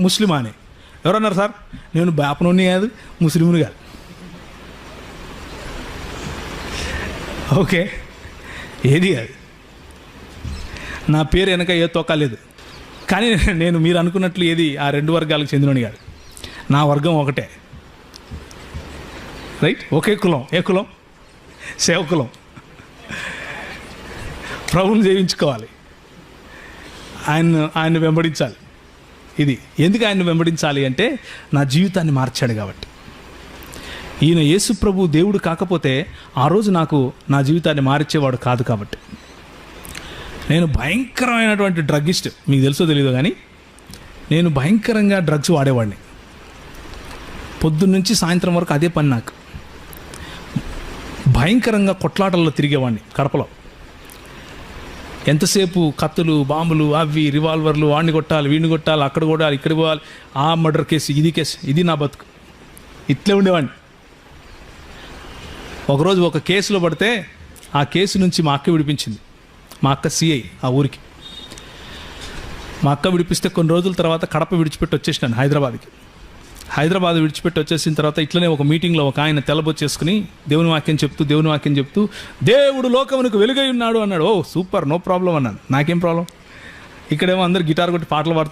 ముస్లిమా అని ఎవరన్నారు సార్? నేను బాపనోని కాదు, ముస్లింని కాదు. ఓకే, ఏది కాదు, నా పేరు వెనక ఏ తోకాలేదు. కానీ నేను మీరు అనుకున్నట్లు ఏది ఆ రెండు వర్గాలకు చెందినని కాదు. నా వర్గం ఒకటే, రైట్? ఒకే కులం. ఏ కులం? సేవకులం. ప్రభువుని సేవించుకోవాలి, ఆయన్ని వెంబడించాలి. ఇది ఎందుకు ఆయన్ని వెంబడించాలి అంటే, నా జీవితాన్ని మార్చాడు కాబట్టి. ఈయన యేసు ప్రభు దేవుడు కాకపోతే ఆ రోజు నాకు నా జీవితాన్ని మార్చేవాడు కాదు కాబట్టి. నేను భయంకరమైనటువంటి డ్రగ్గిస్ట్, మీకు తెలుసో తెలీదో కానీ నేను భయంకరంగా డ్రగ్స్ వాడేవాడిని. పొద్దున్నుంచి సాయంత్రం వరకు అదే పని నాకు. భయంకరంగా కొట్లాటల్లో తిరిగేవాడిని కడపలో. ఎంతసేపు కత్తులు, బాంబులు, అవి రివాల్వర్లు, వాడిని కొట్టాలి, వీడిని కొట్టాలి, అక్కడ కొట్టాలి, ఇక్కడ పోవాలి, ఆ మర్డర్ కేసు, ఇది కేసు, ఇది నా బతుకు. ఇట్లే ఉండేవాడిని. ఒకరోజు ఒక కేసులో పడితే ఆ కేసు నుంచి మా అక్క విడిపించింది. మా అక్క సిఐ ఆ ఊరికి. మా అక్క విడిపిస్తే కొన్ని రోజుల తర్వాత కడప విడిచిపెట్టి వచ్చేసినాను హైదరాబాద్కి. హైదరాబాద్ విడిచిపెట్టి వచ్చేసిన తర్వాత ఇట్లనే ఒక మీటింగ్లో ఒక ఆయన తెల్లబొచ్చేసుకుని దేవుని వాక్యం చెప్తూ దేవుడు లోకమునకు వెలుగై ఉన్నాడు అన్నాడు. ఓ సూపర్, నో ప్రాబ్లం అన్నాను. నాకేం ప్రాబ్లం? ఇక్కడేమో అందరు గిటార్ కొట్టి పాటలు పాడుతున్నారు.